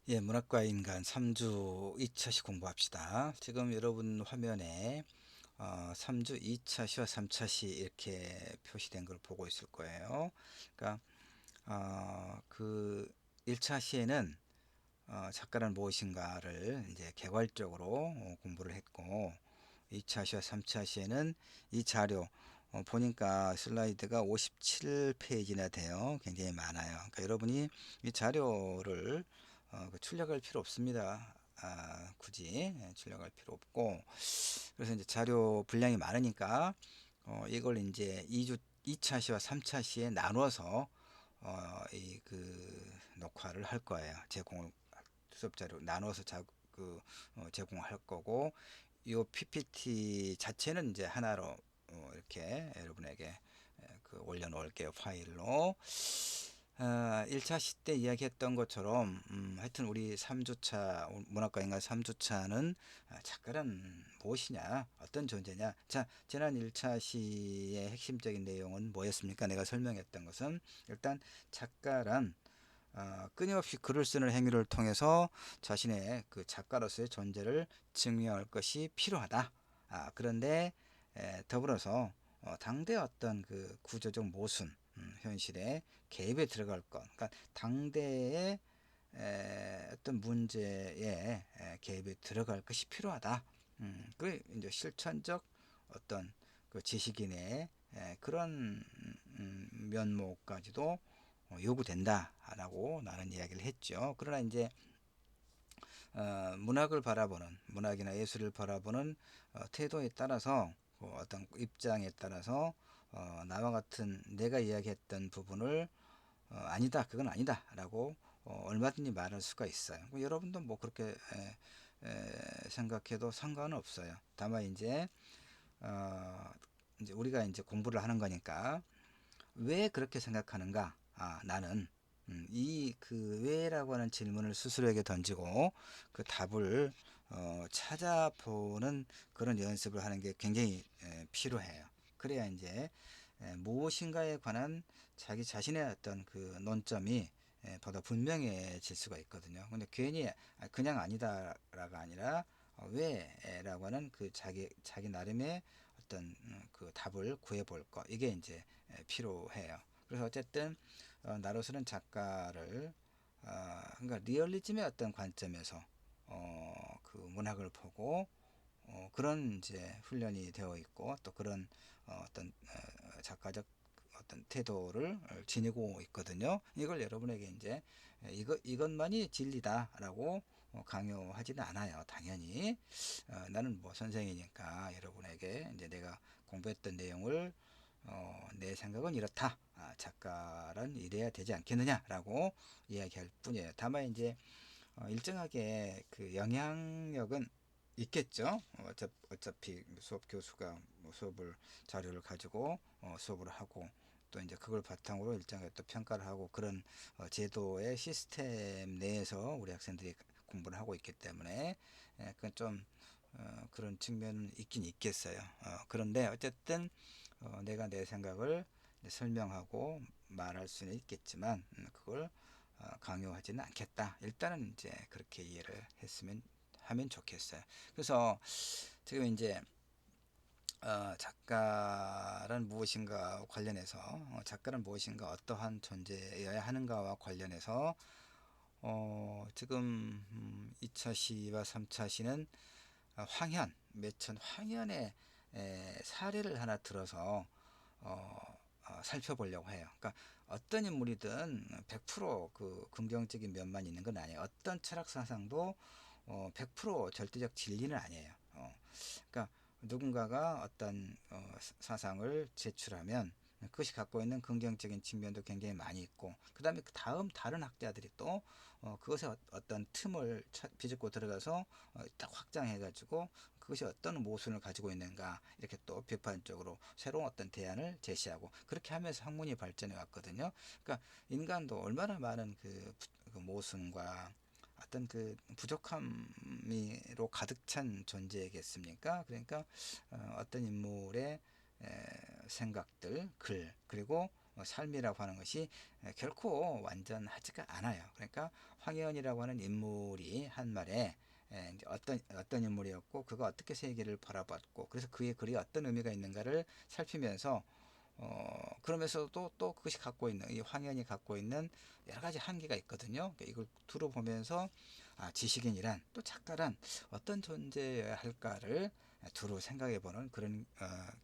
예, 문학과 인간 3주 2차 시 공부합시다. 지금 여러분 화면에 3주 2차 시와 3차 시 이렇게 표시된 걸 보고 있을 거예요. 그러니까 그 1차 시에는 작가는 무엇인가를 이제 개괄적으로 공부를 했고, 2차 시와 3차 시에는 이 자료 보니까 슬라이드가 57페이지나 돼요. 굉장히 많아요. 그러니까 여러분이 이 자료를 출력할 필요 없습니다. 굳이 출력할 필요 없고, 그래서 이제 자료 분량이 많으니까 이걸 이제 2차 시와 3차 시에 나눠서 이 녹화를 할 거예요. 제공을 수업 자료 나눠서 제공할 거고, 이 PPT 자체는 이제 하나로 이렇게 여러분에게 올려놓을게요. 파일로. 1차 시 때 이야기했던 것처럼 하여튼 우리 3주차 문학과 인간 3주차는 작가란 무엇이냐, 어떤 존재냐. 자, 지난 1차 시의 핵심적인 내용은 뭐였습니까? 내가 설명했던 것은 일단 작가란 끊임없이 글을 쓰는 행위를 통해서 자신의 그 작가로서의 존재를 증명할 것이 필요하다. 그런데 더불어서 당대 어떤 그 구조적 모순, 현실에 개입에 들어갈 것, 그러니까 당대의 어떤 문제에 개입에 들어갈 것이 필요하다. 그 이제 실천적 어떤 그 지식인의 그런 면모까지도 요구된다라고 나는 이야기를 했죠. 그러나 이제 문학을 바라보는, 문학이나 예술을 바라보는 태도에 따라서, 어떤 입장에 따라서 나와 같은 내가 이야기했던 부분을 아니다, 그건 아니다 라고 얼마든지 말할 수가 있어요. 여러분도 뭐 그렇게 생각해도 상관은 없어요. 다만 어, 이제 우리가 이제 공부를 하는 거니까 왜 그렇게 생각하는가? 나는 이 그 왜라고 하는 질문을 스스로에게 던지고 그 답을 찾아보는 그런 연습을 하는 게 굉장히 필요해요. 그래야 이제 무엇인가에 관한 자기 자신의 어떤 그 논점이 보다 분명해질 수가 있거든요. 근데 괜히 그냥 아니다라가 아니라 왜라고 하는 그 자기 나름의 어떤 그 답을 구해볼 거, 이게 이제 필요해요. 그래서 어쨌든 나로서는 작가를 그러니까 리얼리즘의 어떤 관점에서 그 문학을 보고 그런 이제 훈련이 되어 있고, 또 그런 어떤 작가적 어떤 태도를 지니고 있거든요. 이걸 여러분에게 이제 이것만이 진리다라고 강요하지는 않아요. 당연히 나는 뭐 선생이니까 여러분에게 이제 내가 공부했던 내용을 내 생각은 이렇다. 작가란 이래야 되지 않겠느냐라고 이야기할 뿐이에요. 다만 이제 일정하게 그 영향력은 있겠죠. 어차피 수업 교수가 뭐 수업을 자료를 가지고 수업을 하고, 또 이제 그걸 바탕으로 일정하게 또 평가를 하고, 그런 제도의 시스템 내에서 우리 학생들이 공부를 하고 있기 때문에 그건 좀 그런 측면은 있긴 있겠어요. 그런데 어쨌든 내가 내 생각을 설명하고 말할 수는 있겠지만 그걸 강요하지는 않겠다. 일단은 이제 그렇게 이해를 했으면 하면 좋겠어요. 그래서 지금 이제 작가란 무엇인가 관련해서 작가란 무엇인가, 어떠한 존재여야 하는가와 관련해서 지금 2차 시와 3차 시는 황현, 매천 황현의 사례를 하나 들어서 살펴보려고 해요. 그러니까 어떤 인물이든 100%그 긍정적인 면만 있는 건 아니에요. 어떤 철학 사상도 100% 절대적 진리는 아니에요. 그러니까 누군가가 어떤 사상을 제출하면 그것이 갖고 있는 긍정적인 측면도 굉장히 많이 있고, 그 다음에 그 다음 다른 학자들이 또 그것에 어떤 틈을 비집고 들어가서 딱 확장해 가지고 그것이 어떤 모순을 가지고 있는가, 이렇게 또 비판적으로 새로운 어떤 대안을 제시하고, 그렇게 하면서 학문이 발전해 왔거든요. 그러니까 인간도 얼마나 많은 그 모순과 어떤 그 부족함으로 가득 찬 존재겠습니까? 그러니까 어떤 인물의 생각들, 글, 그리고 삶이라고 하는 것이 결코 완전하지가 않아요. 그러니까 황현이라고 하는 인물이 한 말에 이제 어떤 인물이었고 그가 어떻게 세계를 바라봤고 그래서 그의 글이 어떤 의미가 있는가를 살피면서 그러면서도 또 그것이 갖고 있는 이 황현이 갖고 있는 여러 가지 한계가 있거든요. 그러니까 이걸 두루 보면서 지식인이란 또 작가란 어떤 존재여야 할까를 두루 생각해 보는 그런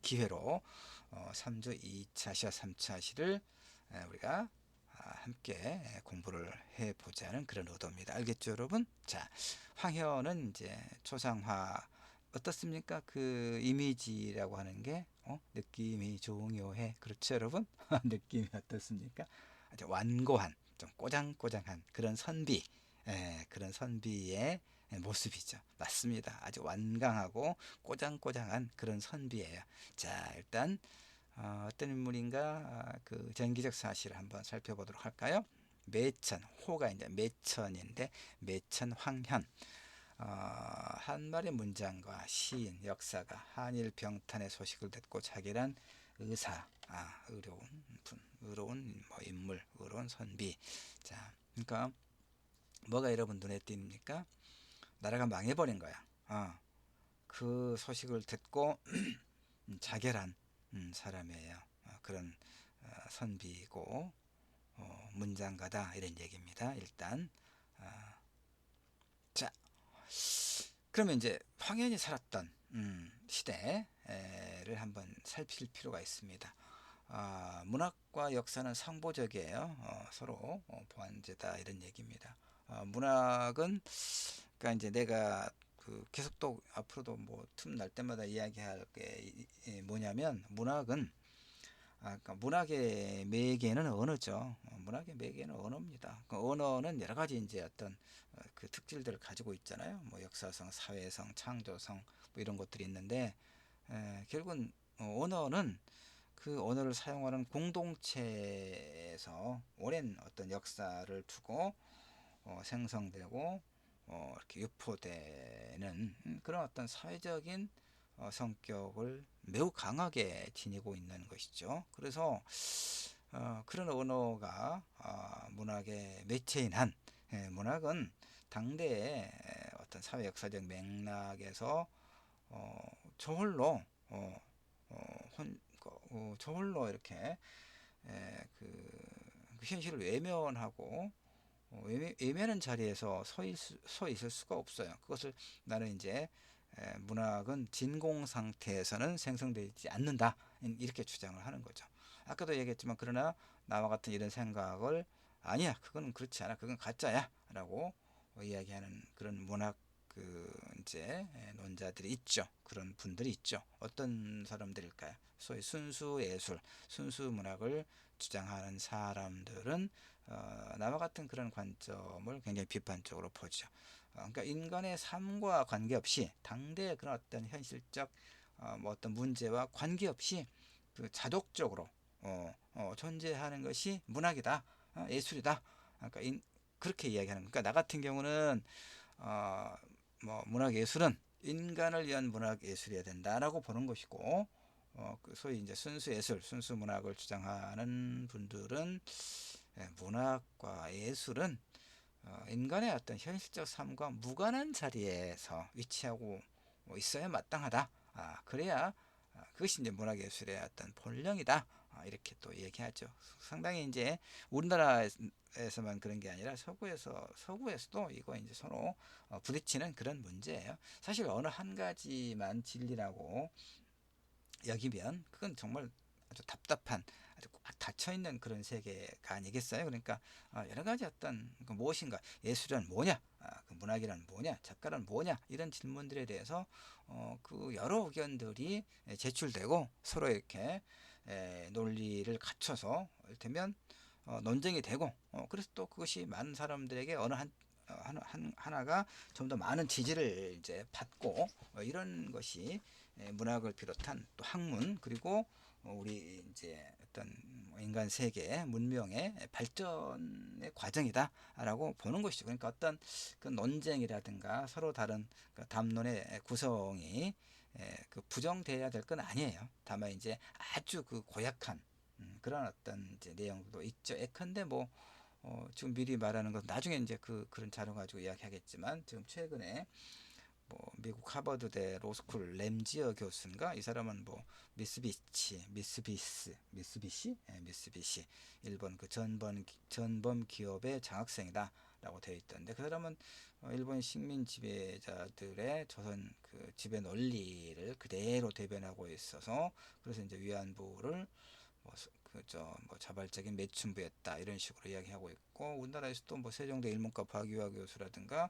기회로 3주 2차 시와 3차 시를 우리가 함께 공부를 해 보자는 그런 의도입니다. 알겠죠, 여러분? 자, 황현은 이제 초상화 어떻습니까? 그 이미지라고 하는 게 느낌이 중요해. 그렇죠, 여러분? 느낌이 어떻습니까? 아주 완고한, 좀 꼬장꼬장한 그런 선비, 그런 선비의 모습이죠. 맞습니다. 아주 완강하고 꼬장꼬장한 그런 선비예요. 자, 일단 어떤 인물인가 그 전기적 사실을 한번 살펴보도록 할까요? 매천, 호가 이제 매천인데 매천 황현. 한 마리 문장과 시인, 역사가 한일 병탄의 소식을 듣고 자기란 의사, 의로운 분, 의로운 뭐 인물, 의로운 선비. 자, 그러니까 뭐가 여러분 눈에 띕니까? 나라가 망해버린 거야. 그 소식을 듣고 자결한 사람이에요. 그런 선비고 문장가다 이런 얘기입니다. 일단 자, 그러면 이제 황현이 살았던 시대를 한번 살필 필요가 있습니다. 문학과 역사는 상보적이에요. 서로 보완제다 이런 얘기입니다. 문학은 그러니까 이제 내가 그 계속 또 앞으로도 뭐 틈 날 때마다 이야기할 게 뭐냐면 문학은 그러니까 문학의 매개는 언어죠. 문학의 매개는 언어입니다. 그 언어는 여러 가지 이제 어떤 그 특질들을 가지고 있잖아요. 뭐 역사성, 사회성, 창조성 뭐 이런 것들이 있는데 결국은 언어는 그 언어를 사용하는 공동체에서 오랜 어떤 역사를 두고 생성되고 이렇게 유포되는 그런 어떤 사회적인 성격을 매우 강하게 지니고 있는 것이죠. 그래서 그런 언어가 문학의 매체인 한 문학은 당대의 어떤 사회 역사적 맥락에서 저홀로 저홀로 이렇게 그 현실을 외면하고 외면한 자리에서 서 있을 수가 없어요. 그것을 나는 이제 문학은 진공 상태에서는 생성되지 않는다 이렇게 주장을 하는 거죠. 아까도 얘기했지만 그러나 나와 같은 이런 생각을 아니야 그건 그렇지 않아 그건 가짜야 라고 이야기하는 그런 문학 그 이제 논자들이 있죠. 그런 분들이 있죠. 어떤 사람들일까요? 소위 순수 예술, 순수 문학을 주장하는 사람들은 나와 같은 그런 관점을 굉장히 비판적으로 보죠. 그러니까 인간의 삶과 관계없이 당대의 그런 어떤 현실적 뭐 어떤 문제와 관계없이 그 자독적으로 존재하는 것이 문학이다, 예술이다. 그러니까 그렇게 이야기하는. 그러니까 나 같은 경우는 뭐 문학 예술은 인간을 위한 문학 예술이어야 된다라고 보는 것이고, 그 소위 이제 순수 예술, 순수 문학을 주장하는 분들은 문학과 예술은 인간의 어떤 현실적 삶과 무관한 자리에서 위치하고 있어야 마땅하다. 그래야 그것이 이제 문학예술의 어떤 본령이다. 이렇게 또 얘기하죠. 상당히 이제 우리나라에서만 그런 게 아니라 서구에서도 이거 이제 서로 부딪히는 그런 문제예요. 사실 어느 한 가지만 진리라고 여기면 그건 정말 아주 답답한 아주 꽉 닫혀 있는 그런 세계가 아니겠어요. 그러니까 여러 가지 어떤 그 무엇인가 예술은 뭐냐, 그 문학이란 뭐냐, 작가란 뭐냐 이런 질문들에 대해서 그 여러 의견들이 제출되고 서로 이렇게 논리를 갖춰서 이를테면 논쟁이 되고 그래서 또 그것이 많은 사람들에게 어느 하나가 좀 더 많은 지지를 이제 받고 이런 것이 문학을 비롯한 또 학문 그리고 우리 이제 어떤 인간 세계 문명의 발전의 과정이다라고 보는 것이죠. 그러니까 어떤 그 논쟁이라든가 서로 다른 그 담론의 구성이 그 부정돼야 될 건 아니에요. 다만 이제 아주 그 고약한 그런 어떤 이제 내용도 있죠. 예컨대 뭐 지금 미리 말하는 건 나중에 이제 그런 자료 가지고 이야기하겠지만, 지금 최근에 뭐 미국 하버드대 로스쿨 램지어 교수인가, 이 사람은 뭐 미쓰비시, 예, 미쓰비시 일본 그 전범 기업의 장학생이다라고 되어 있던데, 그 사람은 일본 식민 지배자들의 조선 그 지배 논리를 그대로 대변하고 있어서, 그래서 이제 위안부를 뭐 자발적인 매춘부였다 이런 식으로 이야기하고 있고, 우리나라에서도 뭐 세종대 일문과 박유화 교수라든가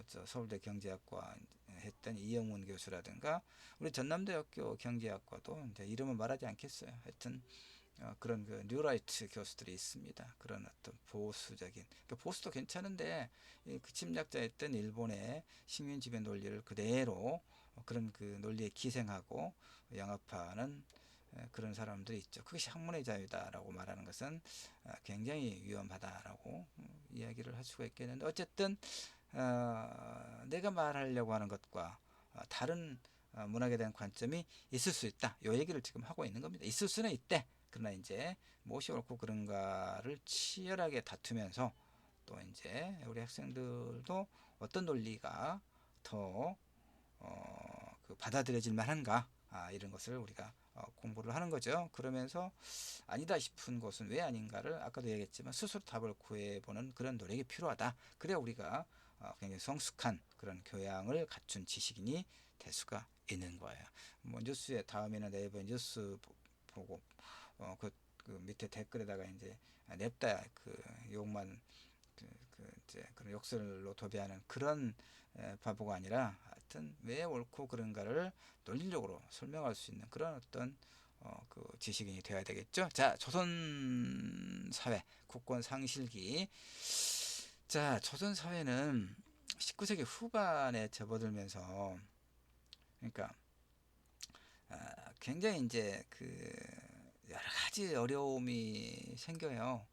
저 서울대 경제학과 했던 이영훈 교수라든가, 우리 전남대학교 경제학과도 이제 이름은 말하지 않겠어요. 하여튼 그런 그 뉴라이트 교수들이 있습니다. 그런 어떤 보수적인, 그러니까 보수도 괜찮은데 그 침략자였던 일본의 식민 지배 논리를 그대로 그런 그 논리에 기생하고 영합하는 그런 사람들이 있죠. 그것이 학문의 자유다라고 말하는 것은 굉장히 위험하다라고 이야기를 할 수가 있겠는데, 어쨌든 내가 말하려고 하는 것과 다른 문학에 대한 관점이 있을 수 있다. 이 얘기를 지금 하고 있는 겁니다. 있을 수는 있대. 그러나 이제 무엇이 옳고 그른가를 치열하게 다투면서, 또 이제 우리 학생들도 어떤 논리가 더 그 받아들여질 만한가, 이런 것을 우리가 공부를 하는 거죠. 그러면서 아니다 싶은 것은 왜 아닌가를 아까도 얘기했지만 스스로 답을 구해보는 그런 노력이 필요하다. 그래야 우리가 굉장히 성숙한 그런 교양을 갖춘 지식인이 될 수가 있는 거예요. 뭐 뉴스에 다음에는 네이버 뉴스 보고 그 밑에 댓글에다가 이제 냅다 그 욕만 이제 그런 욕설로 도배하는 그런 바보가 아니라, 하여튼 왜 옳고 그른가를 논리적으로 설명할 수 있는 그런 어떤 그 지식인이 되어야 되겠죠. 자, 조선 사회 국권 상실기. 자, 조선 사회는 19세기 후반에 접어들면서, 그러니까 굉장히 이제 그 여러 가지 어려움이 생겨요.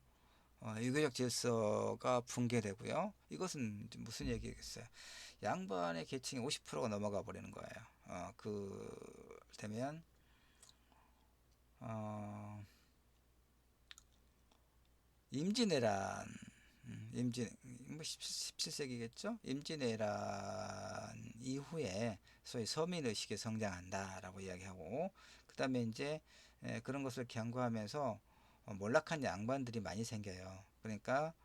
유교적 질서가 붕괴되고요. 이것은 무슨 얘기겠어요? 양반의 계층이 50%가 넘어가 버리는 거예요. 되면 어, 임진왜란, 임진 뭐 17세기겠죠? 임진왜란 이후에 소위 서민 의식이 성장한다라고 이야기하고, 그다음에 이제 그런 것을 경고하면서 몰락한 양반들이 많이 생겨요. 그러니까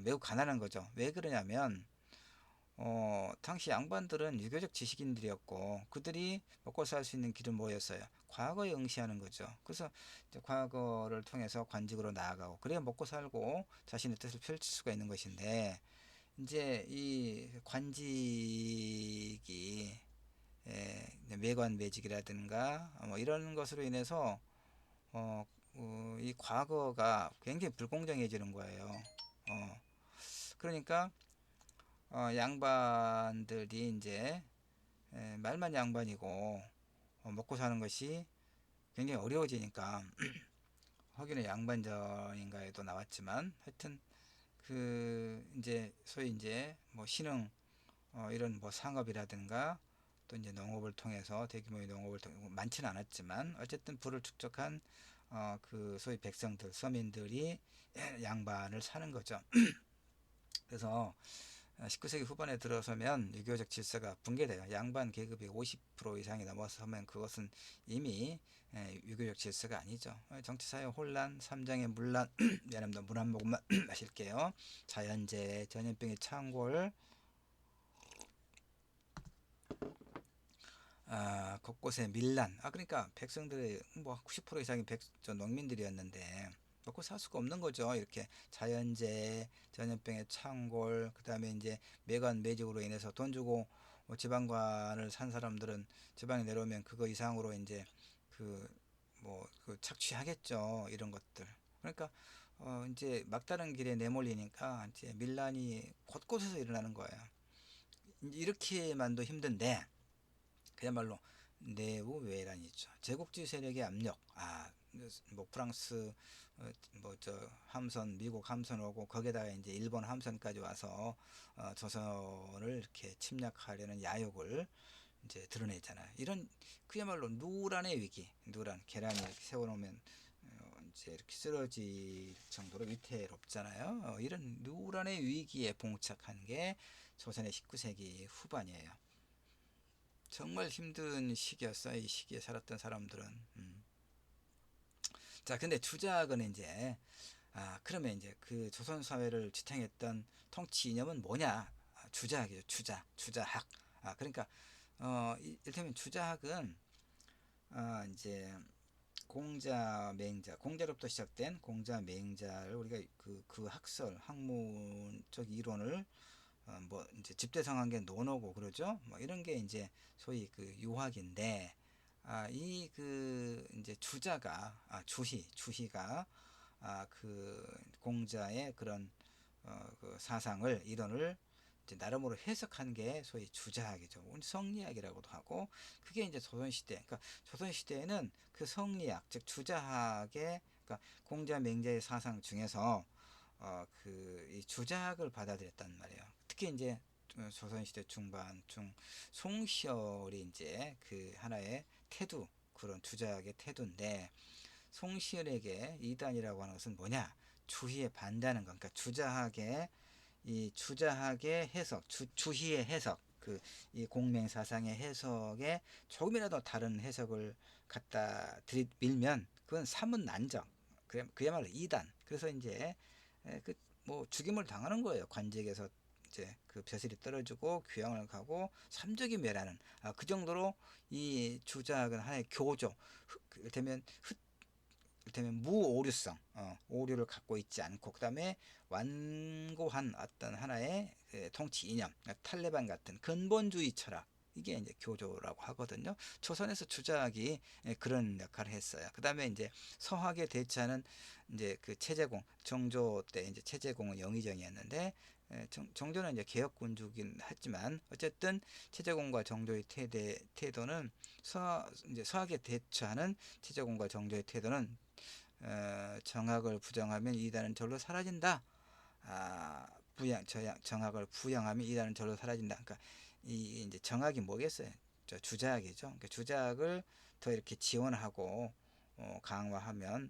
매우 가난한 거죠. 왜 그러냐면 당시 양반들은 유교적 지식인들이었고, 그들이 먹고 살 수 있는 길은 뭐였어요? 과거에 응시하는 거죠. 그래서 이제 과거를 통해서 관직으로 나아가고, 그래야 먹고 살고 자신의 뜻을 펼칠 수가 있는 것인데, 이제 이 관직이 매관 매직이라든가 뭐 이런 것으로 인해서 이 과거가 굉장히 불공정해지는 거예요. 그러니까 양반들이 이제 말만 양반이고 먹고 사는 것이 굉장히 어려워지니까 허균의 양반전인가에도 나왔지만, 하여튼 그 이제 소위 이제 뭐 신흥 이런 뭐 상업이라든가 또 이제 농업을 통해서 대규모의 농업을 통해 많지는 않았지만 어쨌든 부를 축적한 그 소위 백성들 서민들이 양반을 사는 거죠. 그래서 19세기 후반에 들어서면 유교적 질서가 붕괴돼요. 양반 계급이 50% 이상이 넘어서면 그것은 이미 유교적 질서가 아니죠. 정치사회 혼란, 삼장의 문란, 미안합니다. 물 한 모금만 마실게요. 자연재해, 전염병의 창궐, 곳곳에 밀란. 그러니까 백성들의 뭐 90% 이상이 농민들이었는데 먹고 살 수가 없는 거죠. 이렇게 자연재해, 전염병의 창궐, 그 다음에 이제 매관 매직으로 인해서 돈 주고 지방관을 산 사람들은 지방에 내려오면 그거 이상으로 이제 그 착취하겠죠. 이런 것들. 그러니까 이제 막다른 길에 내몰리니까 이제 밀란이 곳곳에서 일어나는 거예요. 이렇게만도 힘든데 그야말로 내부외란이죠. 제국주의 세력의 압력. 뭐 프랑스 뭐 저 함선, 미국 함선 오고 거기에다가 이제 일본 함선까지 와서 조선을 이렇게 침략하려는 야욕을 이제 드러내잖아요. 이런 그야말로 누란의 위기, 누란 계란이 이렇게 세워놓으면 이제 이렇게 쓰러질 정도로 위태롭잖아요. 이런 누란의 위기에 봉착한 게 조선의 19세기 후반이에요. 정말 힘든 시기였어요. 이 시기에 살았던 사람들은. 자, 근데 주작은 이제 그러면 이제 그 조선 사회를 지탱했던 통치 이념은 뭐냐? 주작이죠. 주자학. 그러니까 이를테면 주자학은 이제 공자, 맹자, 공자로부터 시작된 공자, 맹자를 우리가 그 학설, 학문적 이론을 뭐 이제 집대성한계 논어고 그러죠. 뭐 이런 게 이제 소위 그 유학인데 이 그 이제 주자가 주희가 그 공자의 그런 그 사상을 이론을 이제 나름으로 해석한 게 소위 주자학이죠. 성리학이라고도 하고 그게 이제 조선시대. 그러니까 조선시대에는 그 성리학 즉 주자학의 그러니까 공자 맹자의 사상 중에서 그 이 주자학을 받아들였단 말이에요. 특히 이제 조선시대 중반중 송시열이 이제 그 하나의 태도 그런 주자학의 태도인데 송시열에게 이단이라고 하는 것은 뭐냐? 주희에 반대하는 것. 그러니까 주자학의 해석, 주희의 해석, 그 이 공맹 사상의 해석에 조금이라도 다른 해석을 갖다 들이밀면 그건 사문난정. 그야말로 이단. 그래서 이제 그 뭐 죽임을 당하는 거예요. 관직에서 이제 그 벼슬이 떨어지고 귀양을 가고 삼족이 멸하는 그 정도로 이 주작은 하나의 교조. 이를테면 무오류성, 오류를 갖고 있지 않고 그다음에 완고한 어떤 하나의 통치 이념, 그러니까 탈레반 같은 근본주의 철학 이게 이제 교조라고 하거든요. 조선에서 주작이 그런 역할을 했어요. 그다음에 이제 서학에 대처하는 이제 그 체제공 정조 때 이제 체제공은 영의정이었는데 정조는 이제 개혁군주긴 했지만 어쨌든 체제공과 정조의 태도는 이제 서학에 대처하는 체제공과 정조의 태도는 정학을 부정하면 이단은 절로 사라진다. 정학을 부양하면 이단은 절로 사라진다. 그러니까 이 이제 정학이 뭐겠어요? 주작이죠. 그러니까 주작을 더 이렇게 지원하고 강화하면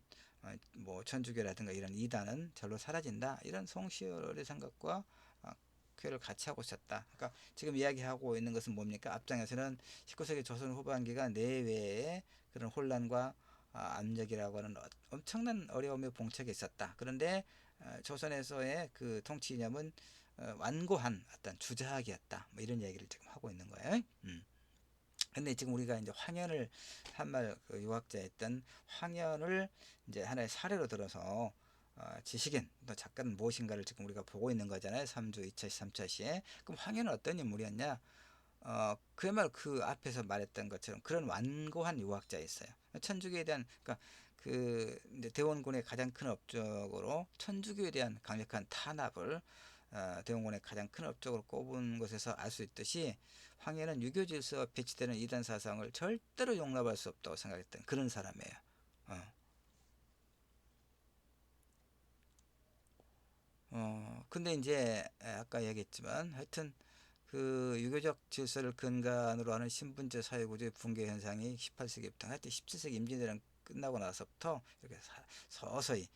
뭐 천주교라든가 이런 이단은 절로 사라진다. 이런 송시열의 생각과 를 같이 하고 있었다. 그러니까 지금 이야기하고 있는 것은 뭡니까? 앞장에서는 19세기 조선 후반기가 내외의 그런 혼란과 압력이라고 하는 엄청난 어려움에 봉착해 있었다. 그런데 조선에서의 그 통치 이념은 완고한 어떤 주자학이었다. 뭐 이런 얘기를 지금 하고 있는 거예요. 근데 지금 우리가 이제 황현을 한말 그 유학자였던 황현을 이제 하나의 사례로 들어서 지식인 또 작가는 무엇인가를 지금 우리가 보고 있는 거잖아요. 3주 2차시 3차시에. 그럼 황현은 어떤 인물이었냐? 그야말로 그 앞에서 말했던 것처럼 그런 완고한 유학자였어요. 천주교에 대한 그러니까 그 이제 대원군의 가장 큰 업적으로 천주교에 대한 강력한 탄압을 대원군의 가장 큰 업적으로 꼽은 것에서 알 수 있듯이 황해는 유교 질서 배치되는 이단 사상을 절대로 용납할 수 없다고 생각했던 그런 사람이에요. 근데 이제 아까 얘기했지만 하여튼 그 유교적 질서를 근간으로 하는 신분제 사회구조의 붕괴 현상이 18세기부터 하여튼 17세기 임진왜란 끝나고 나서부터 이렇게 서서히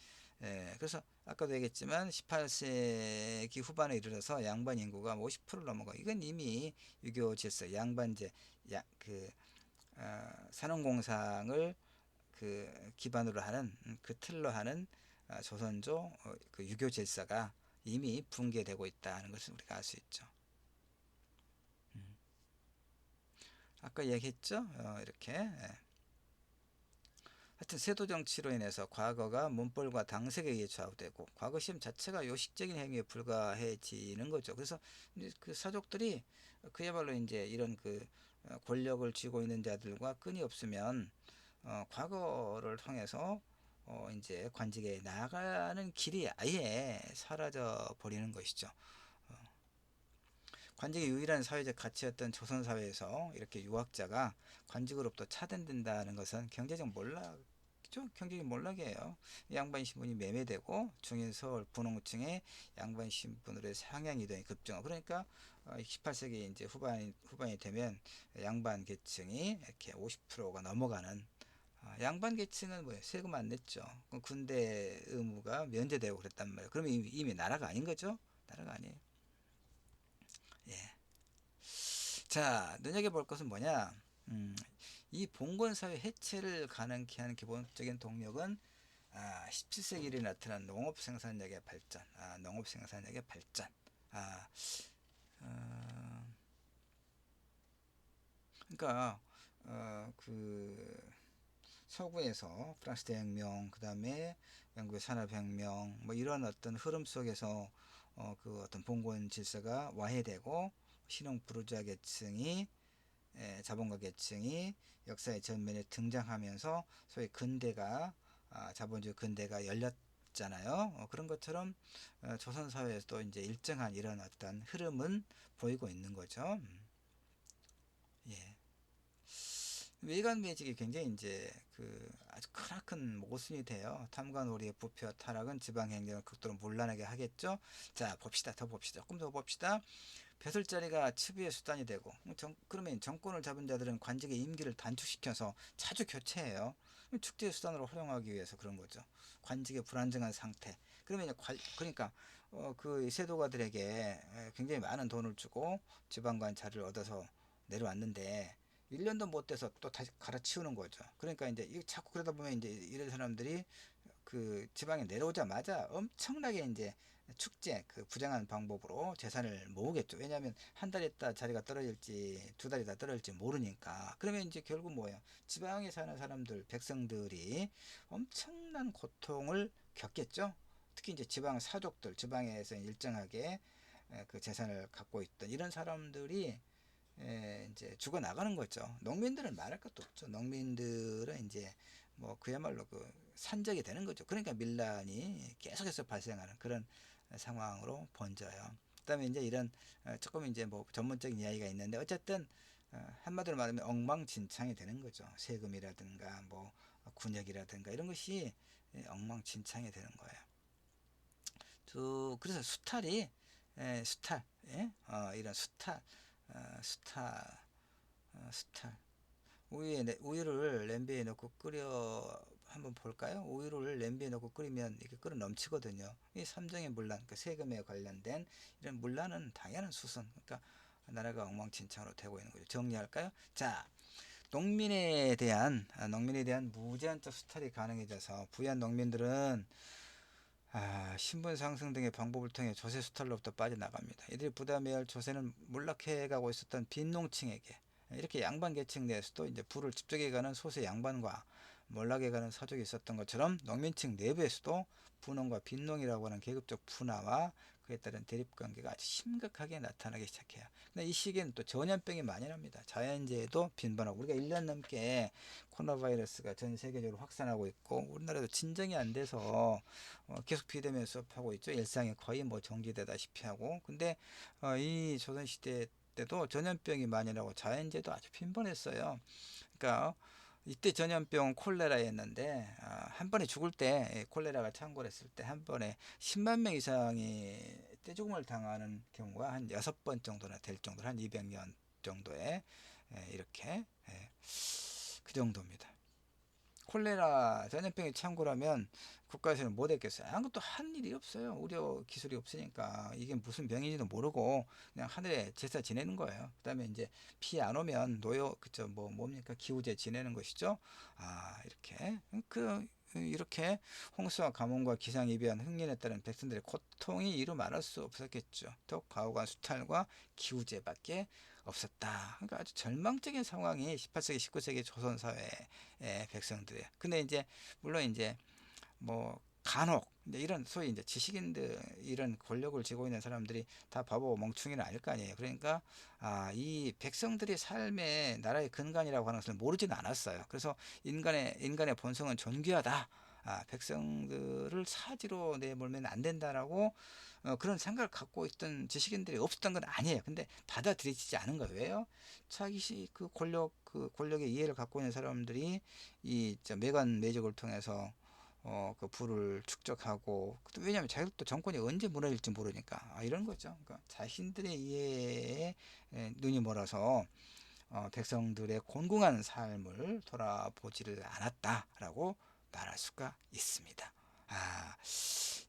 그래서 아까도 얘기했지만 18세기 후반에 이르러서 양반 인구가 50%를 넘어가 이건 이미 유교 질서 양반제 그 산업공상을 그 기반으로 하는 그 틀로 하는 조선조 그 유교 질서가 이미 붕괴되고 있다는 것을 우리가 알 수 있죠. 아까 얘기했죠. 이렇게 하여튼 세도 정치로 인해서 과거가 문벌과 당색에 의해 좌우되고 과거 시험 자체가 요식적인 행위에 불과해지는 거죠. 그래서 그 사족들이 그야말로 이제 이런 그 권력을 쥐고 있는 자들과 끈이 없으면 과거를 통해서 이제 관직에 나아가는 길이 아예 사라져 버리는 것이죠. 관직의 유일한 사회적 가치였던 조선 사회에서 이렇게 유학자가 관직으로부터 차단된다는 것은 경제적 몰락이죠. 경제적 몰락이에요. 양반 신분이 매매되고 중인 서울 분홍층의 양반 신분으로의 상향 이동이 급증하고 그러니까 18세기 이제 후반이 되면 양반 계층이 이렇게 50%가 넘어가는 양반 계층은 뭐예요? 세금 안 냈죠. 그럼 군대 의무가 면제되고 그랬단 말이에요. 그러면 이미 나라가 아닌 거죠? 나라가 아니에요. 예. 자, 눈여겨볼 것은 뭐냐? 음, 이 봉건사회 해체를 가능케 하는 기본적인 동력은 17세기에 나타난 농업 생산력의 발전, 농업 생산력의 발전. 아, 어, 그러니까 그 서구에서 프랑스 대혁명, 그 다음에 영국의 산업혁명, 뭐 이런 어떤 흐름 속에서 그 어떤 봉건 질서가 와해되고 신흥 부르주아 계층이 자본가 계층이 역사의 전면에 등장하면서 소위 근대가 자본주의 근대가 열렸잖아요. 그런 것처럼 조선 사회에서도 이제 일정한 이런 어떤 흐름은 보이고 있는 거죠. 예. 외관 매직이 굉장히 이제 그 아주 크나큰 모순이 돼요. 탐관오리의 부패와 타락은 지방 행정을 극도로 문란하게 하겠죠. 자, 봅시다. 더 봅시다. 조금 더 봅시다. 벼슬자리가 치부의 수단이 되고, 그러면 정권을 잡은 자들은 관직의 임기를 단축시켜서 자주 교체해요. 축제 수단으로 활용하기 위해서 그런 거죠. 관직의 불안정한 상태. 그러면 이제 그러니까 그 세도가들에게 굉장히 많은 돈을 주고 지방관 자리를 얻어서 내려왔는데 1년도 못 돼서 또 다시 갈아치우는 거죠. 그러니까 이제 자꾸 그러다 보면 이제 이런 사람들이 그 지방에 내려오자마자 엄청나게 이제 축제 그 부정한 방법으로 재산을 모으겠죠. 왜냐하면 한 달 있다 자리가 떨어질지 두 달 있다 떨어질지 모르니까. 그러면 이제 결국 뭐예요? 지방에 사는 사람들 백성들이 엄청난 고통을 겪겠죠. 특히 이제 지방 사족들 지방에서 일정하게 그 재산을 갖고 있던 이런 사람들이 이제 죽어 나가는 거죠. 농민들은 말할 것도 없죠. 농민들은 이제 뭐 그야말로 그 산적이 되는 거죠. 그러니까 밀란이 계속해서 발생하는 그런 상황으로 번져요. 그다음에 이제 이런 조금 이제 뭐 전문적인 이야기가 있는데 어쨌든 한마디로 말하면 엉망진창이 되는 거죠. 세금이라든가 뭐 군역이라든가 이런 것이 엉망진창이 되는 거예요. 그래서 수탈이 수탈 이런 수탈 수탈 수탈 우유를 냄비에 넣고 끓여 한번 볼까요? 우유를 냄비에 넣고 끓이면 이렇게 끓어 넘치거든요. 이 삼정의 문란, 그 세금에 관련된 이런 문란은 당연한 수순. 그러니까 나라가 엉망진창으로 되고 있는 거죠. 정리할까요? 자, 농민에 대한 무제한적 수탈이 가능해져서 부유한 농민들은 신분 상승 등의 방법을 통해 조세 수탈로부터 빠져나갑니다. 이들이 부담해야 할 조세는 몰락해가고 있었던 빈농층에게 이렇게 양반 계층 내에서도 이제 부를 집적해가는 소수 양반과 몰락해가는 서적이 있었던 것처럼 농민층 내부에서도 분농과 빈농이라고 하는 계급적 분화와 그에 따른 대립관계가 아주 심각하게 나타나기 시작해요. 근데 이 시기에는 또 전염병이 만연합니다. 자연재해도 빈번하고 우리가 1년 넘게 코로나 바이러스가 전 세계적으로 확산하고 있고 우리나라도 진정이 안 돼서 계속 비대면 수업하고 있죠. 일상이 거의 뭐 정지되다시피 하고. 근데 이 조선시대 때도 전염병이 만연하고 자연재해도 아주 빈번했어요. 그러니까 이때 전염병 콜레라였는데 한 번에 죽을 때 콜레라가 창궐했을 때 한 번에 10만 명 이상이 떼죽음을 당하는 경우가 한 6번 정도나 될 정도로 한 200년 정도에 이렇게 그 정도입니다. 콜레라 전염병이 창궐하면 국가에서는 못 했겠어요. 아무것도 한 일이 없어요. 의료 기술이 없으니까 이게 무슨 병인지도 모르고 그냥 하늘에 제사 지내는 거예요. 그다음에 이제 피 안 오면 노여 그죠 뭐 뭡니까 기우제 지내는 것이죠. 이렇게 홍수와 가뭄과 기상이변 흉년에 따른 백성들의 고통이 이루 말할 수 없었겠죠. 더욱 가혹한 수탈과 기우제밖에 없었다. 그러니까 아주 절망적인 상황이 18세기, 19세기 조선 사회의 백성들이에요. 근데 이제 물론 이제 뭐 간혹 이제 이런 소위 이제 지식인들 이런 권력을 쥐고 있는 사람들이 다 바보 멍충이는 아닐 거 아니에요. 그러니까 이 백성들의 삶의 나라의 근간이라고 하는 것을 모르지는 않았어요. 그래서 인간의 본성은 존귀하다. 백성들을 사지로 내몰면 안 된다라고 그런 생각을 갖고 있던 지식인들이 없었던 건 아니에요. 근데 받아들이지 않은 거예요. 왜요? 자기 그 권력의 이해를 갖고 있는 사람들이 매관 매적을 통해서 그 부를 축적하고 왜냐하면 자기도 정권이 언제 무너질지 모르니까 이런 거죠. 그러니까 자신들의 이해에 눈이 멀어서 백성들의 곤궁한 삶을 돌아보지를 않았다라고 말할 수가 있습니다.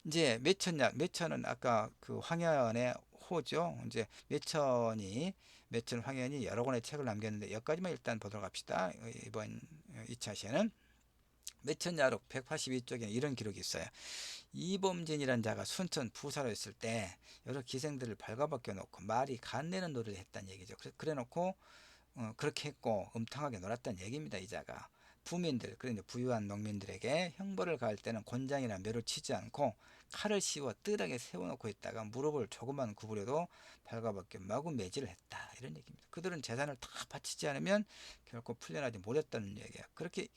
이제 매천은 아까 그 황현의 호죠. 이제 매천 황현이 여러 권의 책을 남겼는데 여기까지만 일단 보도록 합시다. 이번 2차 시에는 매천야록 182쪽에 이런 기록이 있어요. 이범진이란 자가 순천 부사로 있을 때 여러 기생들을 발가벗겨 놓고 말이 간내는 노래를 했다는 얘기죠. 그래 놓고 그렇게 했고 음탕하게 놀았다는 얘기입니다. 이 자가 부민들, 그러니까 부유한 농민들에게 형벌을 가할 때는 곤장이나 매를 치지 않고 칼을 씌워 뜰하게 세워놓고 있다가 무릎을 조금만 구부려도 발가벗겨 마구 매질을 했다, 이런 얘기입니다. 그들은 재산을 다 바치지 않으면 결코 풀려나지 못했다는 얘기야. 그렇게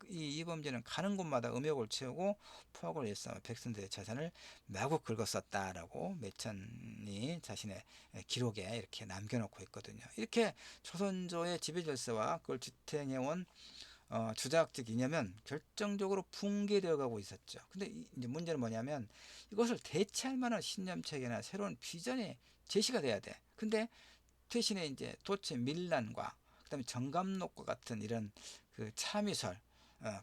이 이범진은 가는 곳마다 음욕을 채우고 포악을 일삼아 백성들의 재산을 마구 긁었었다라고 매천이 자신의 기록에 이렇게 남겨놓고 있거든요. 이렇게 조선조의 지배질서와 그걸 지탱해온 주자학적 이념은 결정적으로 붕괴되어 가고 있었죠. 근데 이제 문제는 뭐냐면 이것을 대체할 만한 신념체계나 새로운 비전이 제시가 돼야 돼. 근데 대신에 이제 도체 밀란과 그다음에 정감록과 같은 이런 그 참의설,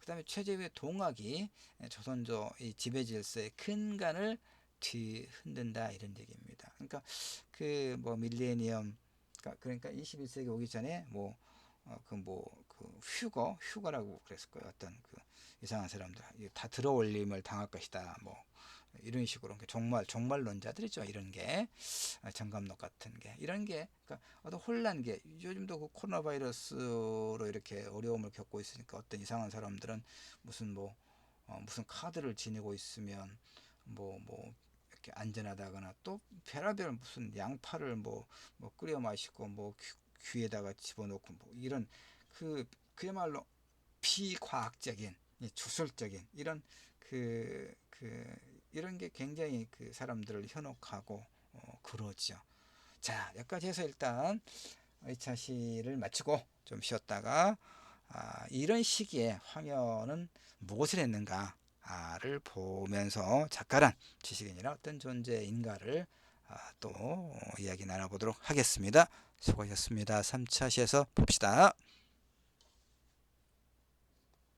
그다음에 최재위의 동학이 조선조 이 지배질서의 근간을 뒤흔든다, 이런 얘기입니다. 그러니까 그 뭐 밀레니엄, 그러니까 21세기 오기 전에 휴거라고 그랬을 거예요. 어떤 그 이상한 사람들 다 들어올림을 당할 것이다, 뭐 이런 식으로 종말론자들이죠. 이런 게 정감록 같은 게, 이런 게 그러니까 어떤 혼란계, 요즘도 그 코로나 바이러스로 이렇게 어려움을 겪고 있으니까 어떤 이상한 사람들은 무슨 카드를 지니고 있으면 이렇게 안전하다거나, 또 별의별 무슨 양파를 끓여 마시고 귀에다가 집어넣고 이런 그야말로 비과학적인, 주술적인 이런 이런 게 굉장히 그 사람들을 현혹하고 그러죠. 자, 여기까지 해서 일단 2차 시를 마치고 좀 쉬었다가 이런 시기에 황현은 무엇을 했는가를 보면서 작가란 지식인이란 어떤 존재인가를 또 이야기 나눠보도록 하겠습니다. 수고하셨습니다. 3차 시에서 봅시다.